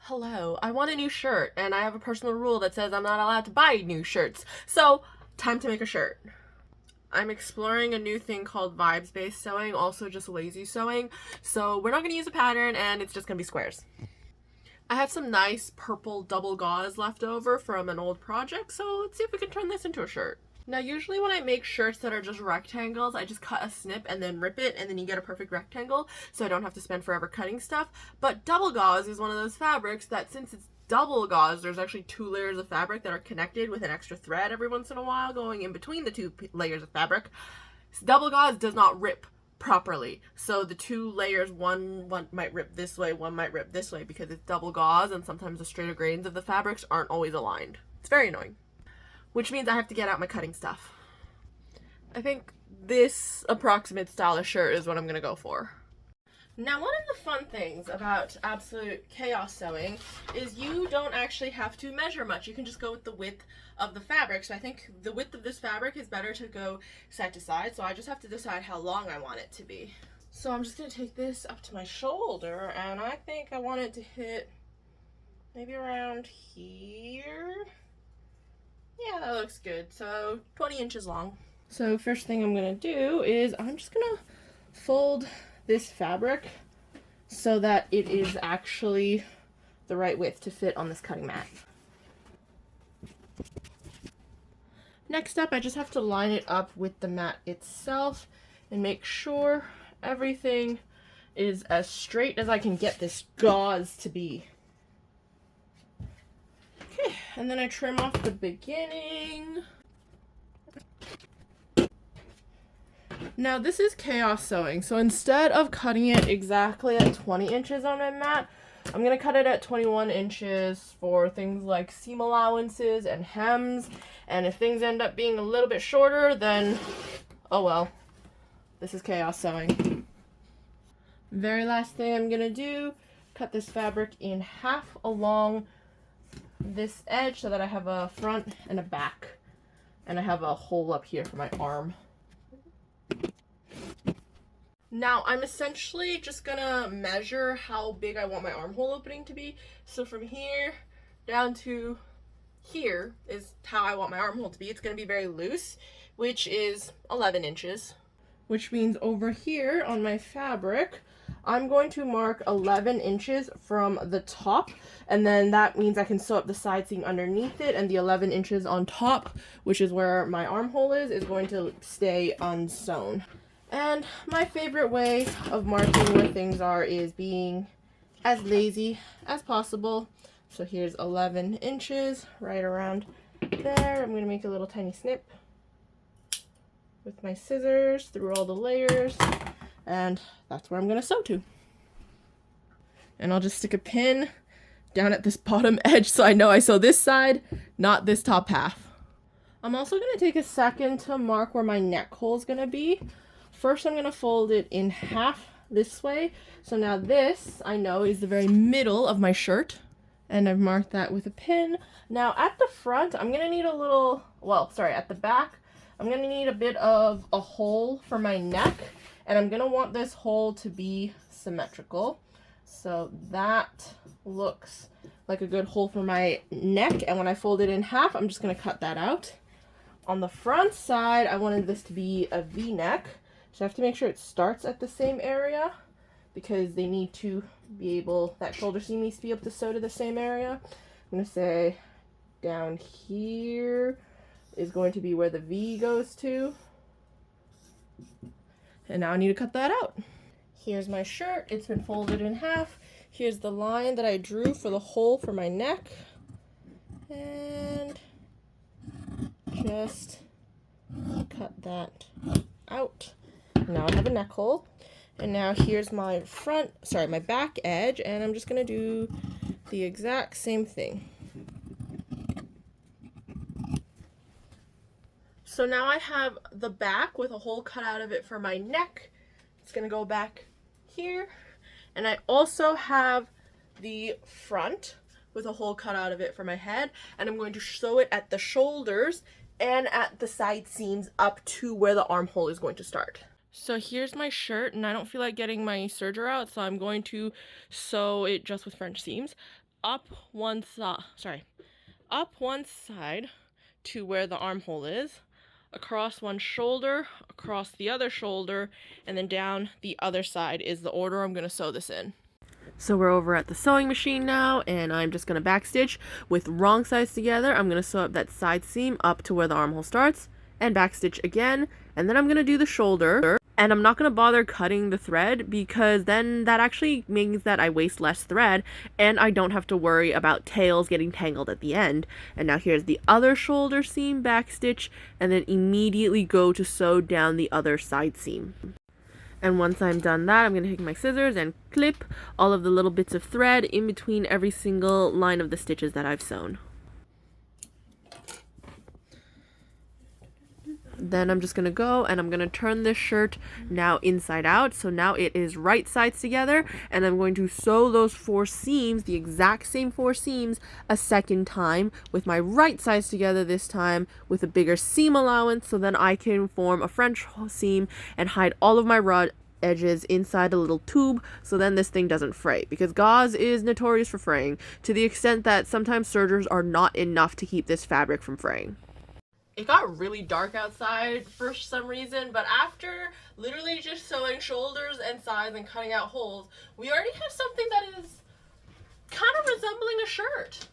Hello, I want a new shirt, and I have a personal rule that says I'm not allowed to buy new shirts. So, time to make a shirt. I'm exploring a new thing called vibes-based sewing, also just lazy sewing. So, we're not going to use a pattern, and it's just going to be squares. I have some nice purple double gauze left over from an old project, so let's see if we can turn this into a shirt. Now, usually when I make shirts that are just rectangles, I just cut a snip and then rip it, and then you get a perfect rectangle, so I don't have to spend forever cutting stuff. But double gauze is one of those fabrics that, since it's double gauze, there's actually 2 layers of fabric that are connected with an extra thread every once in a while going in between the 2 layers of fabric. Double gauze does not rip properly. So the 2 layers, one might rip this way, one might rip this way because it's double gauze, and sometimes the straighter grains of the fabrics aren't always aligned. It's very annoying. Which means I have to get out my cutting stuff. I think this approximate style of shirt is what I'm gonna go for. Now, one of the fun things about Absolute Chaos Sewing is you don't actually have to measure much. You can just go with the width of the fabric. So I think the width of this fabric is better to go side to side. So I just have to decide how long I want it to be. So I'm just gonna take this up to my shoulder, and I think I want it to hit maybe around here. Yeah, that looks good. So 20 inches long. So first thing I'm gonna do is I'm just gonna fold this fabric so that it is actually the right width to fit on this cutting mat. Next up, I just have to line it up with the mat itself and make sure everything is as straight as I can get this gauze to be. Okay, and then I trim off the beginning. Now this is chaos sewing, so instead of cutting it exactly at 20 inches on my mat, I'm going to cut it at 21 inches for things like seam allowances and hems, and if things end up being a little bit shorter, then oh well, this is chaos sewing. Very last thing I'm going to do, cut this fabric in half along this edge so that I have a front and a back, and I have a hole up here for my arm. Now I'm essentially just gonna measure how big I want my armhole opening to be. So from here down to here is how I want my armhole to be. It's gonna be very loose, which is 11 inches. Which means over here on my fabric, I'm going to mark 11 inches from the top, and then that means I can sew up the side seam underneath it, and the 11 inches on top, which is where my armhole is going to stay unsewn. And my favorite way of marking where things are is being as lazy as possible. So here's 11 inches right around there. I'm going to make a little tiny snip with my scissors through all the layers, and that's where I'm going to sew to. And I'll just stick a pin down at this bottom edge so I know I sew this side, not this top half. I'm also going to take a second to mark where my neck hole is going to be. First, I'm going to fold it in half this way. So now this, I know, is the very middle of my shirt. And I've marked that with a pin. Now at the front, I'm going to need a little, at the back, I'm going to need a bit of a hole for my neck. And I'm going to want this hole to be symmetrical. So that looks like a good hole for my neck. And when I fold it in half, I'm just going to cut that out. On the front side, I wanted this to be a V-neck. So I have to make sure it starts at the same area because they need to be able, that shoulder seam needs to be able to sew to the same area. I'm going to say down here is going to be where the V goes to. And now I need to cut that out. Here's my shirt. It's been folded in half. Here's the line that I drew for the hole for my neck. And just cut that out. Now I have a neck hole, and now here's my my back edge, and I'm just gonna do the exact same thing. So now I have the back with a hole cut out of it for my neck. It's gonna go back here, and I also have the front with a hole cut out of it for my head, and I'm going to sew it at the shoulders and at the side seams up to where the armhole is going to start. So here's my shirt, and I don't feel like getting my serger out, so I'm going to sew it just with French seams. up one side, up one side to where the armhole is, across one shoulder, across the other shoulder, and then down the other side is the order I'm going to sew this in. So we're over at the sewing machine now, and I'm just going to backstitch with wrong sides together. I'm going to sew up that side seam up to where the armhole starts, and backstitch again, and then I'm going to do the shoulder. And I'm not going to bother cutting the thread because then that actually means that I waste less thread and I don't have to worry about tails getting tangled at the end. And now here's the other shoulder seam backstitch, and then immediately go to sew down the other side seam. And once I'm done that, I'm going to take my scissors and clip all of the little bits of thread in between every single line of the stitches that I've sewn. Then I'm just going to go and I'm going to turn this shirt now inside out. So now it is right sides together, and I'm going to sew those 4 seams, the exact same 4 seams, a second time with my right sides together, this time with a bigger seam allowance, so then I can form a French seam and hide all of my raw edges inside a little tube, so then this thing doesn't fray, because gauze is notorious for fraying to the extent that sometimes sergers are not enough to keep this fabric from fraying. It got really dark outside for some reason, but after literally just sewing shoulders and sides and cutting out holes, we already have something that is kind of resembling a shirt.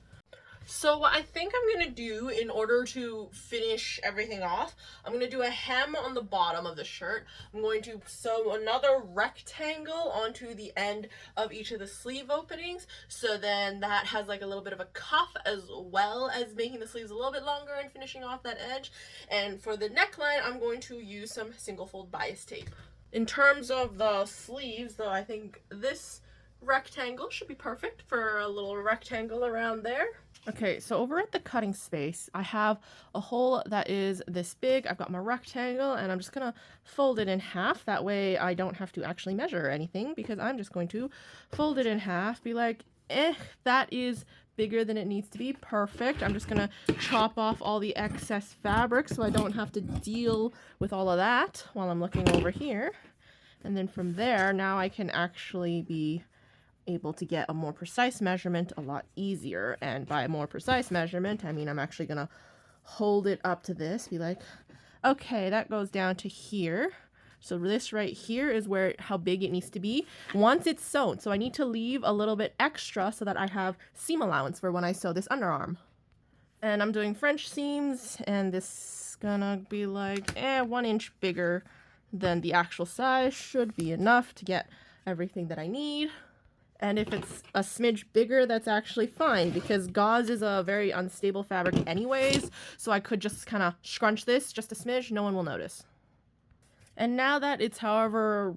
So what I think I'm going to do in order to finish everything off, I'm going to do a hem on the bottom of the shirt. I'm going to sew another rectangle onto the end of each of the sleeve openings, so then that has like a little bit of a cuff, as well as making the sleeves a little bit longer and finishing off that edge. And for the neckline, I'm going to use some single fold bias tape. In terms of the sleeves, though, I think this rectangle should be perfect for a little rectangle around there. Okay, so over at the cutting space, I have a hole that is this big. I've got my rectangle, and I'm just gonna fold it in half. That way I don't have to actually measure anything, because I'm just going to fold it in half, be like, that is bigger than it needs to be. Perfect. I'm just gonna chop off all the excess fabric so I don't have to deal with all of that while I'm looking over here. And then from there, now I can actually be able to get a more precise measurement a lot easier. And by a more precise measurement, I mean I'm actually gonna hold it up to this, be like, okay, that goes down to here. So this right here is where how big it needs to be once it's sewn. So I need to leave a little bit extra so that I have seam allowance for when I sew this underarm. And I'm doing French seams, and this is gonna be like 1 inch bigger than the actual size. Should be enough to get everything that I need. And if it's a smidge bigger, that's actually fine, because gauze is a very unstable fabric anyways, so I could just kind of scrunch this just a smidge, no one will notice. And now that it's however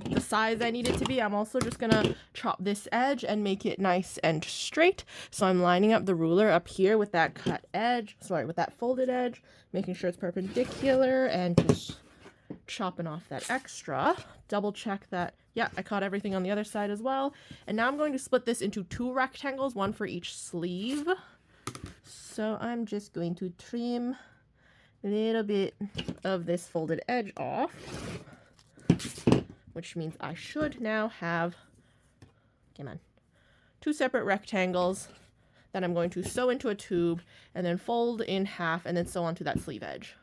the size I need it to be, I'm also just gonna chop this edge and make it nice and straight. So I'm lining up the ruler up here with that with that folded edge, making sure it's perpendicular, and just chopping off that extra. Double check that, yeah, I caught everything on the other side as well. And now I'm going to split this into 2 rectangles, one for each sleeve. So I'm just going to trim a little bit of this folded edge off, which means I should now have, 2 separate rectangles that I'm going to sew into a tube and then fold in half and then sew onto that sleeve edge.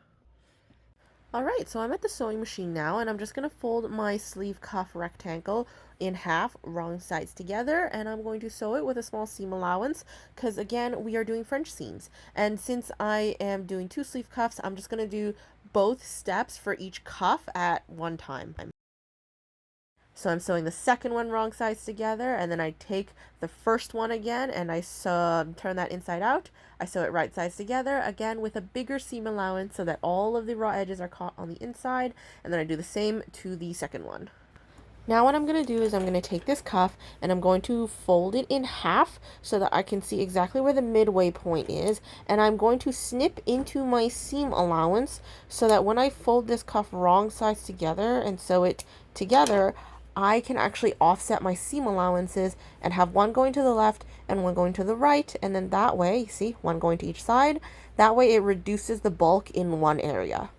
Alright, so I'm at the sewing machine now, and I'm just going to fold my sleeve cuff rectangle in half, wrong sides together, and I'm going to sew it with a small seam allowance, because again, we are doing French seams. And since I am doing 2 sleeve cuffs, I'm just going to do both steps for each cuff at one time. So I'm sewing the second one wrong sides together, and then I take the first one again and I turn that inside out. I sew it right sides together, again with a bigger seam allowance so that all of the raw edges are caught on the inside, and then I do the same to the second one. Now what I'm going to do is I'm going to take this cuff and I'm going to fold it in half so that I can see exactly where the midway point is, and I'm going to snip into my seam allowance so that when I fold this cuff wrong sides together and sew it together, I can actually offset my seam allowances and have one going to the left and one going to the right, and then that way, see, one going to each side, that way it reduces the bulk in one area.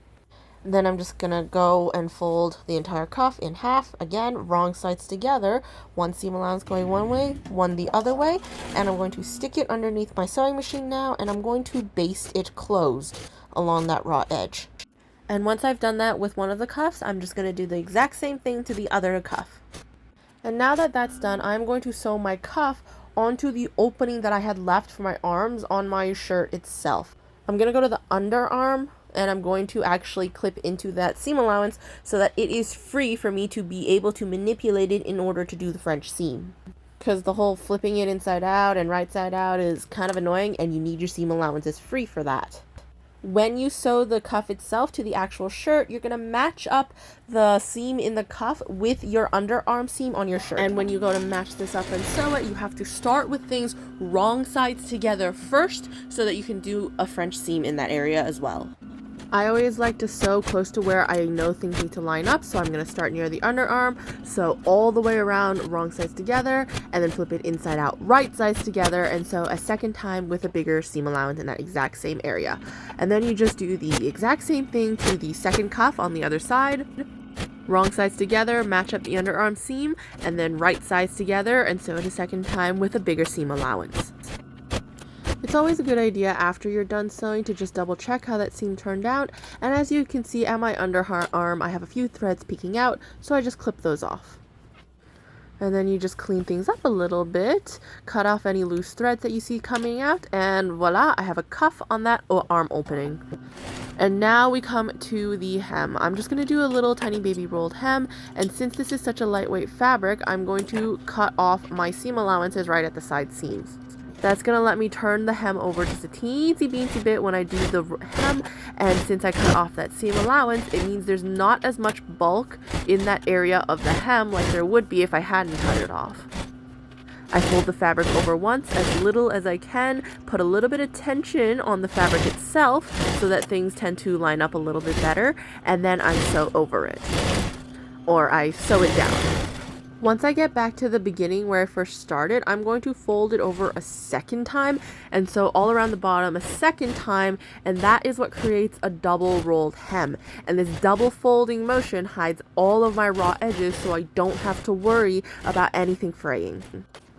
Then I'm just gonna go and fold the entire cuff in half. Again, wrong sides together. One seam allowance going one way, one the other way. And I'm going to stick it underneath my sewing machine now, and I'm going to baste it closed along that raw edge. And once I've done that with one of the cuffs, I'm just gonna do the exact same thing to the other cuff. And now that that's done, I'm going to sew my cuff onto the opening that I had left for my arms on my shirt itself. I'm going to go to the underarm, and I'm going to actually clip into that seam allowance so that it is free for me to be able to manipulate it in order to do the French seam. Because the whole flipping it inside out and right side out is kind of annoying, and you need your seam allowances free for that. When you sew the cuff itself to the actual shirt, you're going to match up the seam in the cuff with your underarm seam on your shirt. And when you go to match this up and sew it, you have to start with things wrong sides together first so that you can do a French seam in that area as well. I always like to sew close to where I know things need to line up, so I'm going to start near the underarm, sew all the way around wrong sides together, and then flip it inside out right sides together, and sew a second time with a bigger seam allowance in that exact same area. And then you just do the exact same thing to the second cuff on the other side. Wrong sides together, match up the underarm seam, and then right sides together, and sew it a second time with a bigger seam allowance. It's always a good idea after you're done sewing to just double check how that seam turned out, and as you can see at my underarm I have a few threads peeking out, so I just clip those off. And then you just clean things up a little bit, cut off any loose threads that you see coming out, and voila, I have a cuff on that arm opening. And now we come to the hem. I'm just going to do a little tiny baby rolled hem, and since this is such a lightweight fabric, I'm going to cut off my seam allowances right at the side seams. That's going to let me turn the hem over just a teensy beensy bit when I do the hem, and since I cut off that seam allowance, it means there's not as much bulk in that area of the hem like there would be if I hadn't cut it off. I fold the fabric over once, as little as I can, put a little bit of tension on the fabric itself so that things tend to line up a little bit better, and then I sew over it. Or I sew it down. Once I get back to the beginning where I first started, I'm going to fold it over a second time and sew all around the bottom a second time, and that is what creates a double rolled hem. And this double folding motion hides all of my raw edges so I don't have to worry about anything fraying.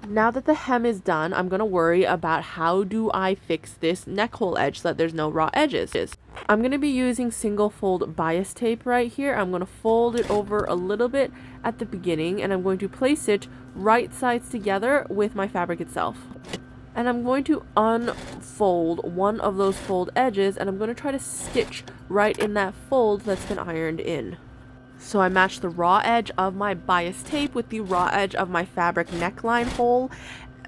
Now that the hem is done, I'm going to worry about how do I fix this neck hole edge so that there's no raw edges. I'm going to be using single fold bias tape right here. I'm going to fold it over a little bit at the beginning, and I'm going to place it right sides together with my fabric itself. And I'm going to unfold one of those fold edges, and I'm going to try to stitch right in that fold that's been ironed in. So I match the raw edge of my bias tape with the raw edge of my fabric neckline hole,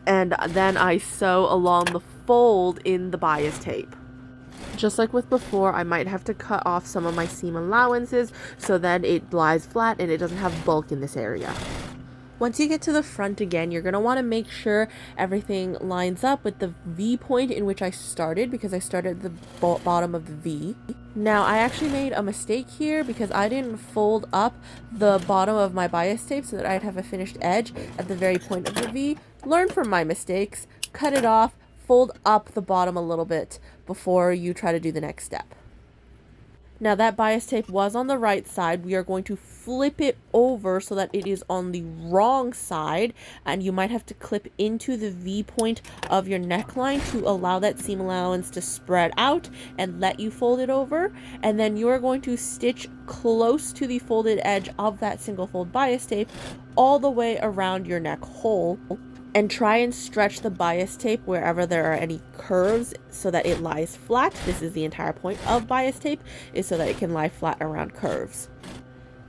and then I sew along the fold in the bias tape. Just like with before, I might have to cut off some of my seam allowances so that it lies flat and it doesn't have bulk in this area. Once you get to the front again, you're going to want to make sure everything lines up with the V point in which I started, because I started at the bottom of the V. Now, I actually made a mistake here because I didn't fold up the bottom of my bias tape so that I'd have a finished edge at the very point of the V. Learn from my mistakes, cut it off, fold up the bottom a little bit before you try to do the next step. Now that bias tape was on the right side, we are going to flip it over so that it is on the wrong side, and you might have to clip into the V point of your neckline to allow that seam allowance to spread out and let you fold it over. And then you are going to stitch close to the folded edge of that single fold bias tape all the way around your neck hole. And try and stretch the bias tape wherever there are any curves so that it lies flat. This is the entire point of bias tape, is so that it can lie flat around curves.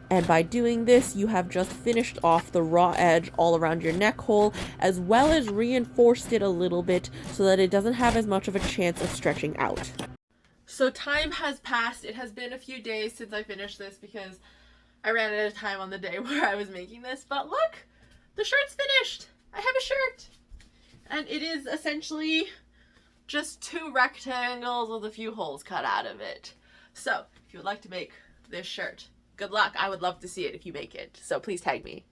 And by doing this, you have just finished off the raw edge all around your neck hole, as well as reinforced it a little bit so that it doesn't have as much of a chance of stretching out. So time has passed. It has been a few days since I finished this because I ran out of time on the day where I was making this. But look, the shirt's finished. I have a shirt, and it is essentially just 2 rectangles with a few holes cut out of it. So if you would like to make this shirt, good luck. I would love to see it if you make it, so please tag me.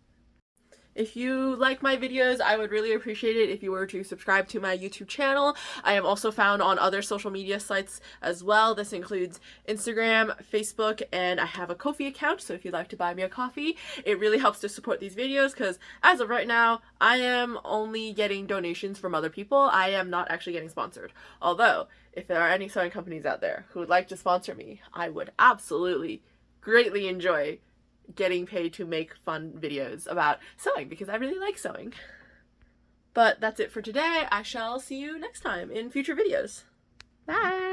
If you like my videos, I would really appreciate it if you were to subscribe to my YouTube channel. I am also found on other social media sites as well. This includes Instagram, Facebook, and I have a Ko-fi account, so if you'd like to buy me a coffee, it really helps to support these videos because as of right now, I am only getting donations from other people. I am not actually getting sponsored. Although, if there are any sewing companies out there who would like to sponsor me, I would absolutely greatly enjoy getting paid to make fun videos about sewing because I really like sewing. But that's it for today. I shall see you next time in future videos. Bye!